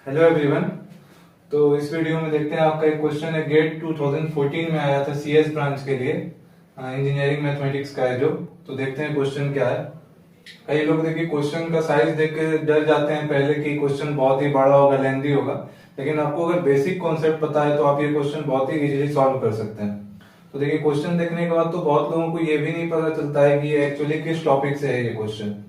Hello everyone. तो इस video में देखते हैं आपका एक क्वेश्चन है गेट 2014 में आया था सीएस ब्रांच के लिए, इंजीनियरिंग मैथमेटिक्स का है जो। तो देखते हैं क्वेश्चन क्या है। कई लोग देखिए क्वेश्चन का साइज देख के डर जाते हैं पहले कि क्वेश्चन बहुत ही बड़ा होगा, लेंदी होगा, लेकिन आपको अगर बेसिक कॉन्सेप्ट पता है तो आप ये क्वेश्चन बहुत ही इजीली सॉल्व कर सकते हैं। तो देखिए क्वेश्चन देखने के बाद तो बहुत लोगों को ये भी नहीं पता चलता है कि ये एक्चुअली किस टॉपिक से है ये क्वेश्चन।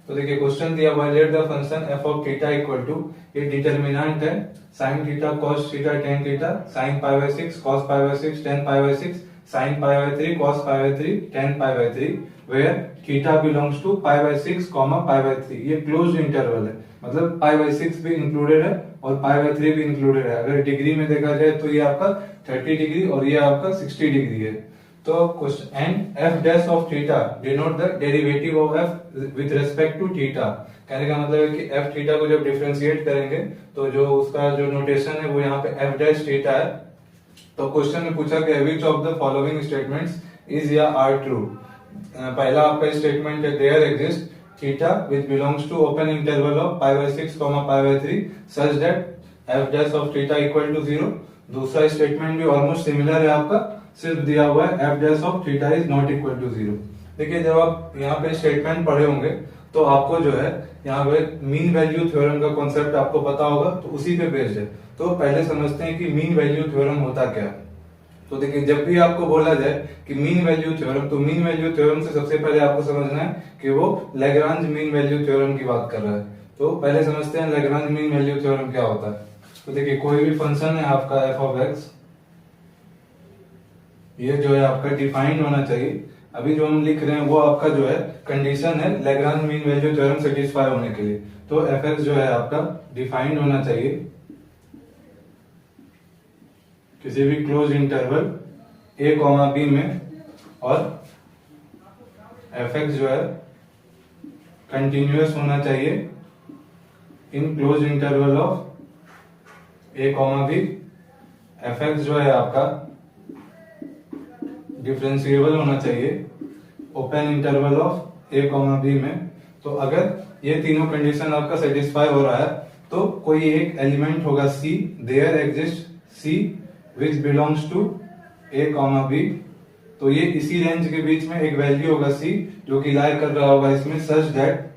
तो देखिए क्वेश्चन दिया हुआ है let the function f of theta equal to, ये डिटर्मिनेंट है sin theta cos theta tan theta sin pi by 6 cos pi by 6 tan pi by 6 sin pi by 3 cos pi by 3 tan pi by 3 where theta belongs to pi by 6 pi by 3। ये closed interval है, मतलब पाई by 6 भी included है और पाई by 3 भी included है। अगर degree में देखा जाए तो ये आपका 30 डिग्री और ये आपका 60 डिग्री है। तो question and f dash of theta denote the derivative of f with respect to theta. कहने का मतलब है कि एफ थीटा को जब डिफरेंशिएट करेंगे तो जो उसका जो नोटेशन है वो यहाँ पे एफ डैश थीटा है। तो क्वेश्चन में पूछा कि which of the following statements is या आर ट्रू। पहला आपका स्टेटमेंट है there exist theta which belongs to open interval of pi by 6 pi by 3 such that f dash of theta equal to 0। दूसरा statement भी almost similar है आपका, सिर्फ दिया हुआ है f dash of theta is not equal to 0। देखिए जब आप यहाँ पे स्टेटमेंट पढ़े होंगे तो आपको जो है यहाँ पे मीन वैल्यू थ्योरम का कॉन्सेप्ट आपको पता होगा, तो उसी पे बेस्ड है। तो पहले समझते हैं कि मीन वैल्यू थ्योरम होता क्या है। तो देखिए जब भी आपको बोला जाए कि मीन वैल्यू थ्योरम, तो मीन वैल्यू थ्योरम से सबसे पहले आपको समझना है कि वो लैग्रांज मीन वैल्यू थ्योरम की बात कर रहा है। तो पहले समझते हैं लैग्रांज मीन वैल्यू थ्योरम क्या होता है। तो देखिए कोई भी फंक्शन है आपका एफ ऑफ एक्स, ये जो है आपका डिफाइंड होना चाहिए। अभी जो हम लिख रहे हैं वो आपका जो है कंडीशन है Lagrange mean value theorem satisfy होने के लिए। तो एफ एक्स जो है आपका डिफाइंड होना चाहिए किसी भी close interval a comma b में, और एफ एक्स जो है कंटिन्यूअस होना चाहिए in close interval of a comma b. F x जो है आपका डिफरेंशिएबल होना चाहिए open interval of a comma b में। तो अगर ये तीनों कंडीशन आपका सेटिस्फाई हो रहा है तो कोई एक एलिमेंट होगा c, there exist c which belongs to a comma b. तो ये इसी रेंज के बीच में एक वैल्यू होगा c जो कि लाई कर रहा होगा इसमें such that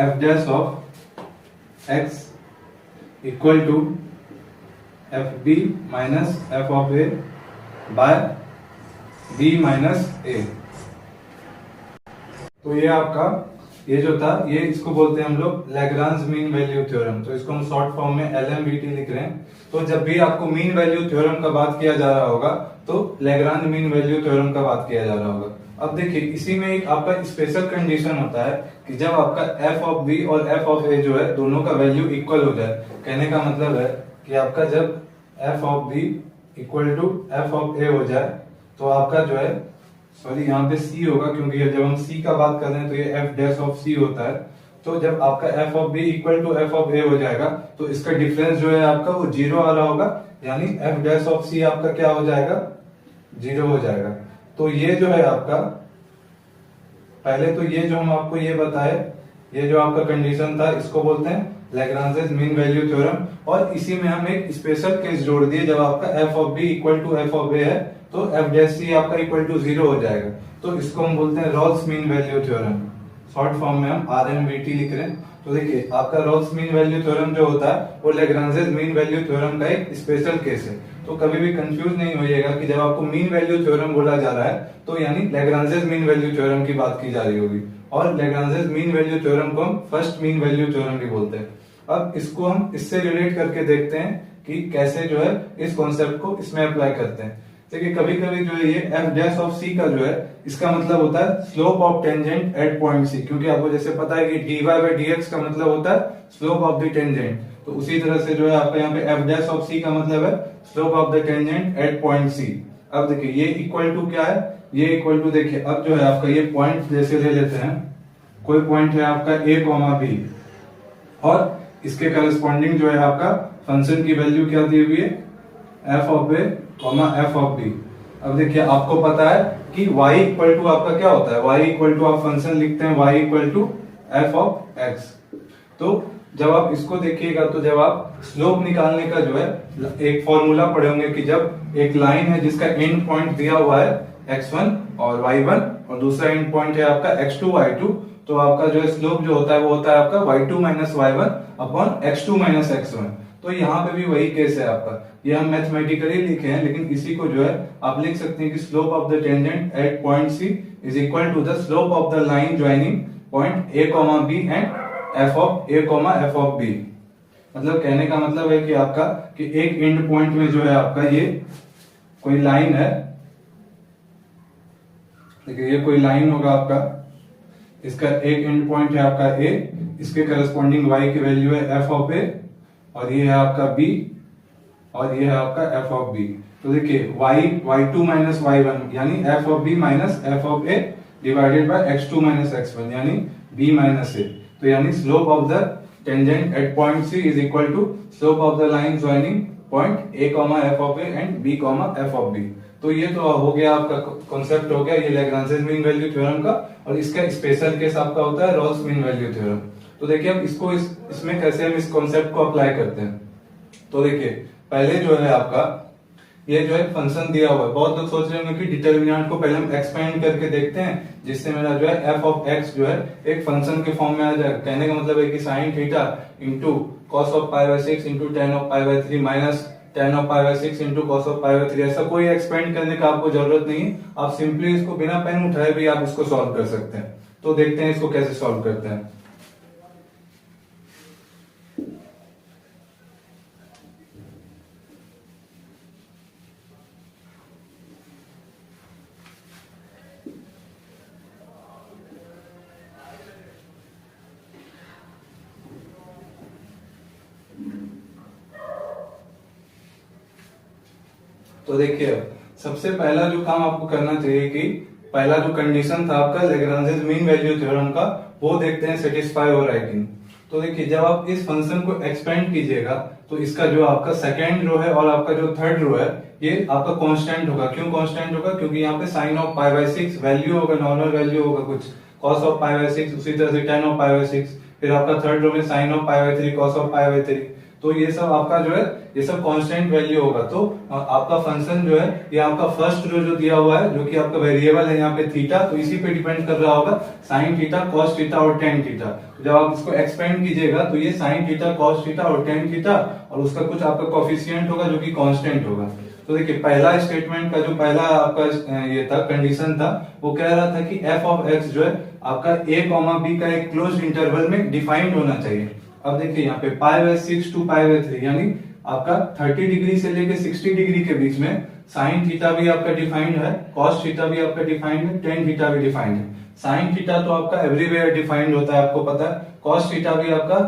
f dash of x equal to f b minus f of a by b minus a. तो ये आपका ये जो था ये इसको बोलते हैं हम लोग लैग्रांज मीन वैल्यू थ्योरम। तो इसको हम शॉर्ट फॉर्म में एलएमवीटी लिख रहे हैं। तो जब भी आपको मीन वैल्यू थ्योरम का बात किया जा रहा होगा तो लैग्रांज मीन वैल्यू थ्योरम का बात किया जा रहा होगा। अब देखिए इसी में एक आपका स्पेशल कंडीशन होता है कि जब आपका एफ ऑफ बी और एफ ऑफ ए जो है दोनों का वैल्यू इक्वल हो जाए। कहने का मतलब है कि आपका जब f of b equal to f of a हो जाए तो आपका जो है, सॉरी यहाँ पे सी होगा क्योंकि जब हम सी का बात कर रहे हैं तो ये एफ डैश ऑफ सी होता है। तो जब आपका f of b equal to f of a हो जाएगा तो इसका डिफरेंस जो है आपका वो 0 आ रहा होगा, यानी एफ डैश ऑफ सी आपका क्या हो जाएगा, 0 हो जाएगा। तो ये जो है आपका पहले तो ये जो हम आपको ये बताए, ये जो आपका कंडीशन था इसको बोलते हैं लैग्रांजेस मीन वैल्यू थ्योरम। और इसी में हम एक स्पेशल केस जोड़ दिए, जब आपका f of b equal to f of a है तो एफ डैश सी आपका इक्वल टू 0 हो जाएगा। तो इसको हम बोलते हैं Rolle's mean value theorem. Short form में हम आरएमवीटी लिख रहे हैं। तो देखिए आपका रॉल्स मीन वैल्यू थ्योरम जो होता है वो लैग्रांजेस मीन वैल्यू थ्योरम का एक स्पेशल केस है। तो कभी भी कंफ्यूज नहीं होइएगा कि जब आपको मीन वैल्यू थ्योरम बोला जा रहा है तो यानी लैग्रांजेस मीन वैल्यू थ्योरम की बात की जा रही होगी। और लैग्रांजेस मीन वैल्यू थ्योरम को हम फर्स्ट मीन वैल्यू थ्योरम भी बोलते हैं। अब इसको हम इससे रिलेट करके देखते हैं कि कैसे जो है इस कॉन्सेप्ट को इसमें अप्लाई करते हैं। देखिए कभी कभी जो है ये एफ डैश ऑफ सी का जो है इसका मतलब होता है slope of tangent at point c, क्योंकि आपको जैसे पता है कि dy बाय dx का मतलब होता है स्लोप ऑफ द टेंजेंट। तो उसी तरह से जो है आपका यहाँ पे एफ डैश ऑफ सी का मतलब है slope of the tangent at point C. अब देखिए ये इक्वल टू क्या है, ये इक्वल टू देखिए अब जो है आपका ये पॉइंट जैसे ले लेते हैं, कोई पॉइंट है आपका ए कॉमा बी और इसके करस्पॉन्डिंग जो है आपका फंक्शन की वैल्यू क्या दी हुई है, f of a comma f of b. अब देखिए आपको पता है कि y इक्वल टू आपका क्या होता है, y इक्वल टू आप फंक्शन लिखते हैं y equal to f of x. तो जब आप इसको देखिएगा तो जब आप स्लोप निकालने का जो है एक फॉर्मूला पढ़े होंगे कि जब एक लाइन है जिसका एंड पॉइंट दिया हुआ है x1 और y1 और दूसरा एंड पॉइंट है आपका x2 y2, तो आपका जो है स्लोप जो होता है वो होता है आपका y2 minus y1 upon x2 minus x1। तो यहाँ पे भी वही केस है आपका, ये हम मैथमेटिकली लिखे हैं, लेकिन इसी को जो है आप लिख सकते हैं कि slope of the tangent at point c is equal to the slope of the line joining point a, b and f of a, f of b। मतलब कहने का मतलब है कि आपका कि एक एंड पॉइंट में जो है आपका ये कोई लाइन है, देखिए ये कोई लाइन होगा आपका, इसका एक एंड पॉइंट है आपका a, इसके करस्पॉन्डिंग y की वैल्यू है f ऑफ a और ये है आपका b और ये है आपका f ऑफ b। तो देखिए y2 माइनस y1 यानी f of b minus f of a divided by x2 minus x1 यानी b माइनस a। तो यानी slope of the tangent at point c is equal to slope of the line joining point a, f of a and b, f of b। तो ये तो हो गया आपका concept हो गया ये लैग्रांजेस मीन वैल्यू थ्योरम का, और इसका स्पेशल केस आपका होता है रॉल्स मीन वैल्यू थ्योरम। तो देखिए अब इसको इसमें कैसे हम इस कॉन्सेप्ट को अप्लाई करते हैं। तो देखिए पहले जो है आपका ये जो है फंक्शन दिया हुआ है, बहुत लोग सोच रहे होंगे कि डिटर्मिनेंट को पहले हम एक्सपेंड करके देखते हैं जिससे मेरा जो है f ऑफ x जो है एक फंक्शन के फॉर्म में आ जाए। कहने का मतलब है कि sin theta into cos of pi by 6 into ten of pi by 3 minus ten of pi by 6 into cos of pi by 3। ऐसा कोई एक्सपेंड करने का आपको जरूरत नहीं है, आप सिंपली इसको बिना पेन उठाए भी आप इसको सॉल्व कर सकते हैं। तो देखते हैं इसको कैसे सॉल्व करते हैं। तो देखिए सबसे पहला जो काम आपको करना चाहिए कि पहला जो कंडीशन था आपका लैग्रांजेस मीन वैल्यू थ्योरम का, वो देखते हैं सेटिस्फाई हो रहा है कि नहीं। तो देखिए जब आप इस फंक्शन को एक्सपेंड कीजिएगा तो इसका जो आपका सेकेंड रो है और आपका जो थर्ड रो है ये आपका कांस्टेंट होगा। क्यों कांस्टेंट होगा? क्योंकि यहाँ पे sine of pi by 6 value होगा, नॉर्मल वैल्यू होगा कुछ, कॉस ऑफ पाई बाय 6 उसी तरह से टेन ऑफ पाई बाय 6, फिर आपका थर्ड रो में sine of pi by 3 cos of pi by 3। तो ये सब आपका जो है ये सब कांस्टेंट वैल्यू होगा। तो आपका फंक्शन जो है ये आपका फर्स्ट रो जो दिया हुआ है जो कि आपका वेरिएबल है यहाँ पे थीटा, तो इसी पे डिपेंड कर रहा होगा साइन थीटा, कॉस थीटा और टेन थीटा। जब आप इसको एक्सपेंड कीजिएगा तो ये साइन थीटा, कॉस थीटा और टेन थीटा और उसका कुछ आपका कोफिशिएंट होगा जो कि कांस्टेंट होगा। तो देखिए पहला स्टेटमेंट का जो पहला आपका ये था कंडीशन था वो कह रहा था कि f ऑफ x जो है आपका a, b का एक क्लोज इंटरवल में डिफाइंड होना चाहिए। अब देखिए यहाँ पे pi by 6 to pi by 3 यानी आपका 30 डिग्री से लेके 60 डिग्री के बीच में साइन थीटा भी आपका डिफाइंड है, कॉस थीटा भी आपका डिफाइंड है, टेन थीटा भी डिफाइंड है। साइन थीटा तो आपका एवरीवेयर डिफाइंड होता है, आपको पता है। कॉस थीटा भी आपका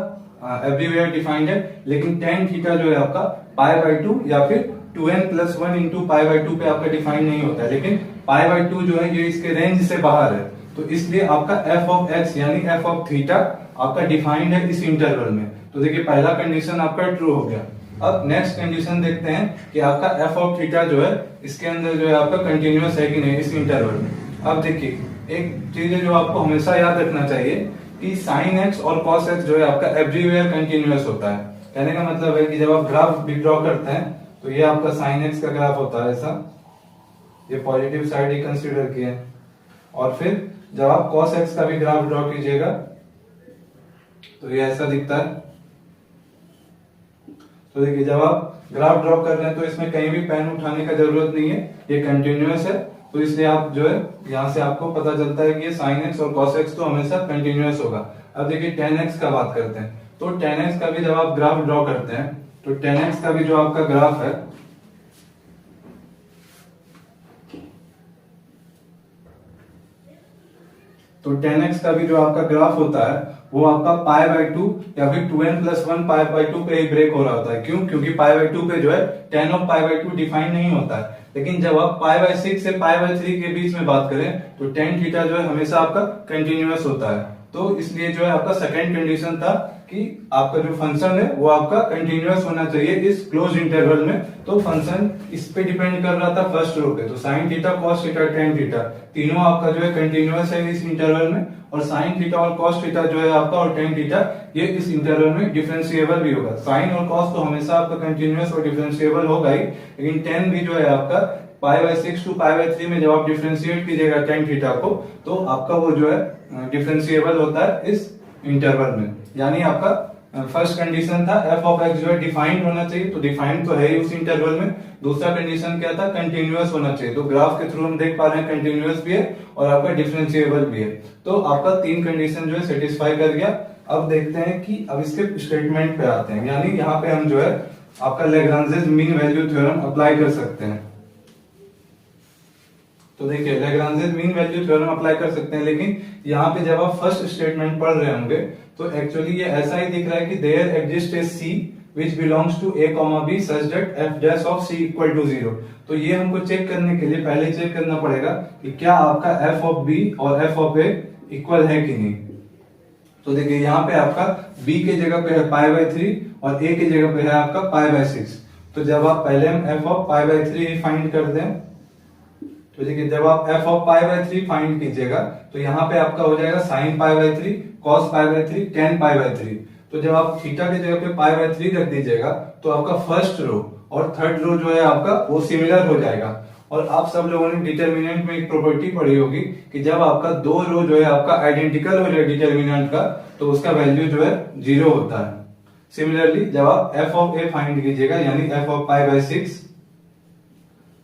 एवरीवेयर डिफाइंड है, लेकिन टेन थीटा जो है आपका पाई बाय 2 या फिर 2n+1 इंटू पाई बाय 2 पे आपका डिफाइंड नहीं होता है, लेकिन पाई बाय 2 जो है ये इसके रेंज से बाहर है। तो इसलिए आपका f ऑफ x यानी f ऑफ थीटा आपका डिफाइंड है इस इंटरवल में। तो देखिए पहला कंडीशन आपका ट्रू हो गया। अब नेक्स्ट कंडीशन देखते हैं कि आपका f ऑफ थीटा जो है इसके अंदर जो है आपका कंटिन्यूअस है कि नहीं इस इंटरवल में। अब देखिए एक चीज है जो आपको हमेशा याद रखना चाहिए कि साइन x और कॉस x जो है आपका एवरीवेयर कंटिन्यूअस होता है। कहने का मतलब है कि जब आप ग्राफ ड्रॉ करते हैं तो ये आपका साइन x का ग्राफ होता है ऐसा, ये पॉजिटिव साइड ही कंसीडर किए, और फिर जब आप cos x का भी ग्राफ ड्रॉ कीजिएगा तो ये ऐसा दिखता है। तो देखिए जब आप ग्राफ ड्रॉ कर रहे हैं तो इसमें कहीं भी पेन उठाने का जरूरत नहीं है, ये कंटिन्यूअस है। तो इसलिए आप जो है यहाँ से आपको पता चलता है कि ये sin x और cos x तो हमेशा कंटिन्यूअस होगा। अब देखिए tan x का बात करते हैं, तो tan x का भी जब आप ग्राफ ड्रॉ करते हैं तो tan x का भी जो आपका ग्राफ है तो tan x का भी जो आपका ग्राफ होता है वो आपका पाई बाय 2 या फिर 2n+1 पाई बाय 2 पे ही ब्रेक हो रहा होता है। क्यों? क्योंकि पाई बाय 2 पे जो है tan of pi bye 2 define नहीं होता है। लेकिन जब आप पाई बाय 6 से पाई बाय 3 के बीच में बात करें तो tan थीटा जो है हमेशा आपका कंटिन्यूअस होता है। तो इसलिए जो है आपका सेकंड कंडीशन था कि आपका जो फंक्शन है वो आपका कंटिन्यूअस होना चाहिए इस क्लोज इंटरवल में। तो फंक्शन इस पे डिपेंड कर रहा था फर्स्ट रो पे, तो sine theta cos theta tan theta तीनों आपका जो है कंटिन्यूअस है इस इंटरवल में, और साइन थीटा और कॉस थीटा जो है आपका और टेन थीटा ये इस इंटरवल में डिफरेंशिएबल भी होगा। साइन और कॉस तो हमेशा आपका कंटिन्यूअस और डिफरेंशिएबल होगा ही, लेकिन टेन भी जो है आपका π/6 टू π/3 में जब आप डिफरेंशिएट कीजिएगा टेन थीटा को, तो आपका वो जो है डिफरेंशिएबल होता है इस इंटरवल में। यानी आपका फर्स्ट कंडीशन था एफ ऑफ एक्स जो है डिफाइंड होना चाहिए, तो डिफाइंड तो है ही उस इंटरवल में। दूसरा कंडीशन क्या था, कंटिन्यूअस होना चाहिए, तो ग्राफ के थ्रू हम देख पा रहे हैं कंटिन्यूअस भी है और आपका डिफरेंशिएबल भी है। तो आपका तीन कंडीशन जो है सेटिस्फाई कर गया। अब देखते हैं कि अब इसके स्टेटमेंट पे आते हैं, यानी यहाँ पे हम जो है आपका Lagrange's mean value theorem apply कर सकते हैं। तो देखिए Lagrange's mean value theorem apply कर सकते हैं, लेकिन यहाँ पे जब आप फर्स्ट स्टेटमेंट पढ़ रहे होंगे तो एक्चुअली ये ऐसा ही दिख रहा है कि there exist a c which belongs to a comma b such that f dash of c equal to 0। तो ये हमको चेक करने के लिए पहले चेक करना पड़ेगा कि क्या आपका एफ ऑफ बी और एफ ऑफ ए इक्वल है कि नहीं। तो देखिए यहाँ पे आपका b के जगह पे है π/3 और a के जगह पे है आपका π/6। तो जब आप पहले हम f ऑफ π/3 फाइंड कर दें, तो देखिए जब आप f ऑफ π/3 फाइंड कीजिएगा तो यहाँ पे आपका हो जाएगा sin π/3 cos π/3 tan π/3। तो जब आप थीटा के जगह पे π/3 रख दीजिएगा तो आपका फर्स्ट रो और थर्ड रो जो है आपका वो सिमिलर हो जाएगा। और आप सब लोगों ने डिटर्मिनेंट में एक प्रॉपर्टी पढ़ी होगी कि जब आपका दो रो जो है आपका आइडेंटिकल हो जाए डिटर्मिनेंट का, तो उसका वैल्यू जो है 0 होता है। सिमिलरली जब आप f ऑफ a फाइंड कीजिएगा यानी f ऑफ π/6,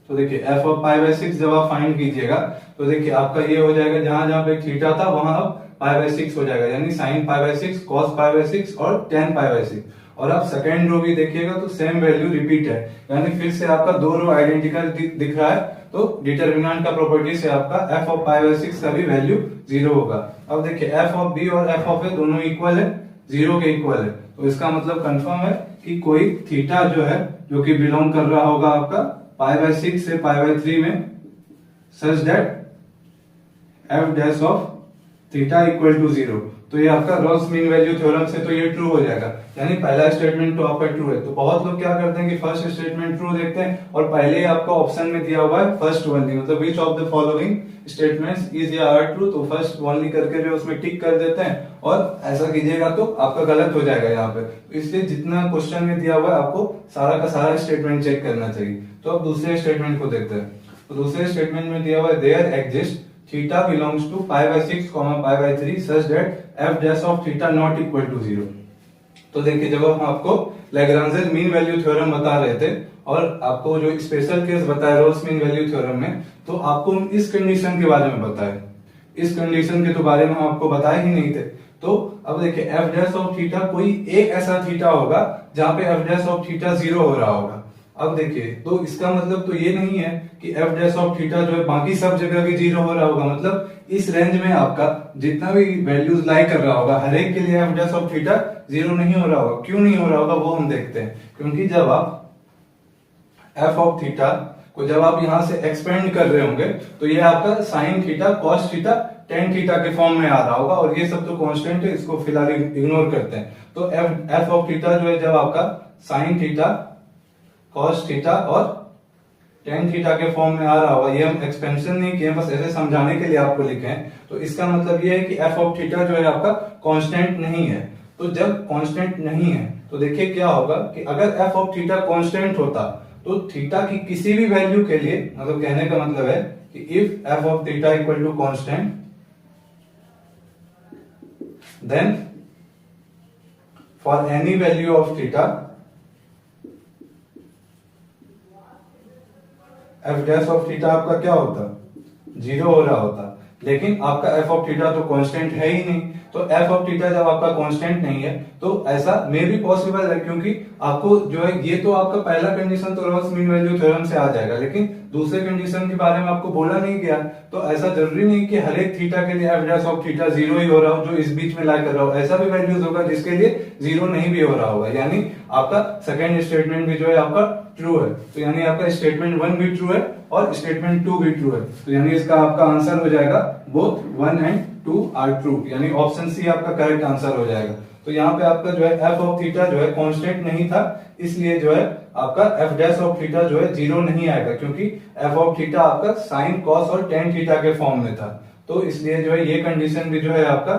तो देखिए f ऑफ π/6 जब आप फाइंड कीजिएगा तो देखिए आपका ये हो जाएगा, जहां जहां पे थीटा था वहां अब π/6 हो जाएगा, यानी sin π/6 cos π/6 और tan π/6। और आप सेकेंड रो भी देखिएगा तो सेम वैल्यू रिपीट है, यानी फिर से आपका दो रो आइडेंटिकल दिख रहा है। तो डिटर्मिनेंट का प्रॉपर्टी से आपका f ऑफ π/6 का भी वैल्यू 0 होगा। अब देखिए f ऑफ b और f ऑफ a दोनों इक्वल है, 0 के इक्वल है, तो इसका मतलब कंफर्म है कि कोई थीटा जो है जो कि बिलोंग कर रहा होगा आपका π/6 से π/3 में such that f dash of theta equal to 0। तो ये आपका रॉल्स मीन वैल्यू थ्योरम से तो ये ट्रू हो जाएगा, यानी पहला स्टेटमेंट तो आपका ट्रू है। तो बहुत लोग क्या करते हैं कि फर्स्ट स्टेटमेंट ट्रू देखते हैं और पहले ही आपका ऑप्शन में दिया हुआ है फर्स्ट ओनली, मतलब विच of the following statements is या आर ट्रू, तो फर्स्ट ओनली करके जो उसमें टिक कर देते हैं और ऐसा कीजिएगा तो आपका गलत हो जाएगा यहाँ पे। तो इसलिए जितना क्वेश्चन में दिया हुआ है आपको सारा का सारा स्टेटमेंट चेक करना चाहिए। तो अब दूसरे स्टेटमेंट को देखते हैं। तो दूसरे स्टेटमेंट में दिया हुआ है there exist theta belongs to π/6 π/3 such that f dash of theta not equal to 0। तो देखिए जब हम आपको लैग्रांजेस मीन वैल्यू थ्योरम बता रहे थे और आपको जो स्पेशल केस बताया रॉल्स मीन वैल्यू थ्योरम में, तो आपको हम इस कंडीशन के बारे में बताए, इस कंडीशन के तो बारे में हम आपको बताए ही नहीं थे। तो अब देखिए f डैश ऑफ थीटा कोई एक ऐसा थीटा होगा जहां पे f डैश ऑफ थीटा 0 हो रहा होगा। अब देखिए तो इसका मतलब तो ये नहीं है कि f डैश ऑफ थीटा जो है बाकी सब जगह भी 0 हो रहा होगा, मतलब इस रेंज में आपका जितना भी वैल्यूज लाई कर रहा होगा हर एक के लिए f डैश ऑफ थीटा 0 नहीं हो रहा होगा। क्यों नहीं हो रहा होगा वो हम देखते हैं, क्योंकि जब आप f ऑफ थीटा को जब आप यहां से एक्सपेंड कर रहे होंगे तो ये आपका sine theta cos theta tan theta के फॉर्म में आ रहा होगा, और ये सब तो कांस्टेंट है, इसको फिलहाल इग्नोर करते हैं। तो f ऑफ थीटा जो है जब आपका साइन थीटा कॉस थीटा और टेन थीटा के फॉर्म में आ रहा होगा, ये हम एक्सपेंशन नहीं किए, बस ऐसे समझाने के लिए आपको लिखे हैं। तो इसका मतलब ये है कि f ऑफ थीटा जो है आपका कांस्टेंट नहीं है। तो जब कांस्टेंट नहीं है तो देखिए क्या होगा कि अगर f ऑफ थीटा कांस्टेंट होता तो थीटा की किसी भी वैल्यू के लिए, मतलब कहने का मतलब है कि if f of theta equal to constant then for any value of theta f dash of theta आपका क्या होता, 0 हो रहा होता। लेकिन आपका f ऑफ थीटा तो कांस्टेंट है ही नहीं, तो f ऑफ थीटा जब आपका कांस्टेंट नहीं है तो ऐसा मे भी पॉसिबल है, क्योंकि आपको जो है ये तो आपका पहला कंडीशन तो रॉल्स मीन वैल्यू थ्योरम से आ जाएगा, लेकिन दूसरे कंडीशन के बारे में आपको बोला नहीं गया। तो ऐसा जरूरी नहीं कि हर एक थीटा के लिए f डैश ऑफ थीटा 0 ही हो रहा हो जो इस बीच में लाई कर रहा हो, ऐसा भी वैल्यूज होगा जिसके लिए 0 नहीं भी हो रहा होगा। यानी आपका सेकेंड स्टेटमेंट भी जो है आपका ट्रू है, तो यानी आपका स्टेटमेंट 1 भी ट्रू है और स्टेटमेंट 2 भी ट्रू है, तो यानी इसका आपका आंसर हो जाएगा बोथ 1 एंड 2 आर ट्रू, यानी ऑप्शन सी आपका करेक्ट आंसर हो जाएगा। तो यहाँ पे आपका जो है एफ ऑफ थीटा जो है कांस्टेंट नहीं था, इसलिए जो है आपका एफ डैश ऑफ थीटा जो है 0 नहीं आएगा, क्योंकि एफ ऑफ थीटा आपका साइन कॉस और टेन थीटा के फॉर्म में था, तो इसलिए जो है ये कंडीशन भी जो है आपका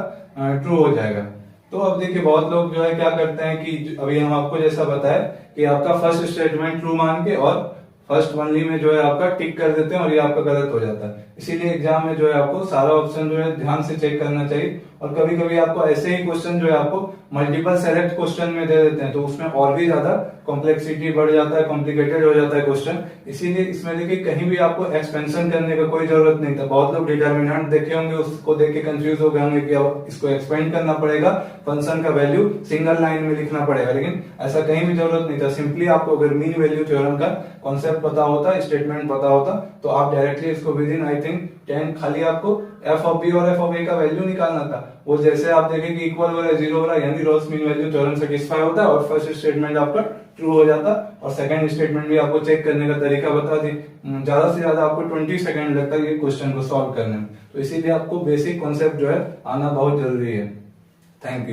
ट्रू हो जाएगा। तो अब देखिए बहुत लोग जो है क्या करते हैं कि अभी हम आपको जैसा बताया कि आपका फर्स्ट स्टेटमेंट ट्रू मान के और फर्स्ट वनली में जो है आपका टिक कर देते हैं और ये आपका गलत हो जाता है। इसीलिए एग्जाम में जो है आपको सारा ऑप्शन जो है ध्यान से चेक करना चाहिए, और कभी कभी आपको ऐसे ही क्वेश्चन जो है आपको मल्टीपल सेलेक्ट क्वेश्चन में दे देते हैं, तो उसमें और भी ज्यादा कॉम्प्लेक्सिटी बढ़ जाता है, कॉम्प्लिकेटेड हो जाता है क्वेश्चन। इसीलिए इसमें देखिए कहीं भी आपको एक्सपेंशन करने का कोई जरूरत नहीं था। बहुत लोग डिटर्मिनेंट देखे होंगे, उसको देख के कंफ्यूज हो गए होंगे कि अब इसको एक्सपेंड करना पड़ेगा, फंक्शन का वैल्यू सिंगल लाइन में लिखना पड़ेगा, लेकिन ऐसा कहीं भी जरूरत नहीं था। सिंपली आपको अगर मीन वैल्यू थ्योरम का कॉन्सेप्ट पता होता, स्टेटमेंट पता होता, तो आप डायरेक्टली इसको विद इन आई थिंक 10 खाली आपको एफ ऑफ बी और एफ ऑफ ए का वैल्यू निकालना था। वो जैसे आप देखें कि इक्वल हो रहा है, जीरो हो रहा है, यानी Rolle's mean value theorem satisfy होता है और फर्स्ट स्टेटमेंट आपका ट्रू हो जाता, और सेकंड स्टेटमेंट भी आपको चेक करने का तरीका बता दी। ज्यादा से ज्यादा आपको 20 सेकंड लगता है ये क्वेश्चन को सॉल्व करने में, तो इसीलिए आपको बेसिक कॉन्सेप्ट जो है आना बहुत जरूरी है। Thank you.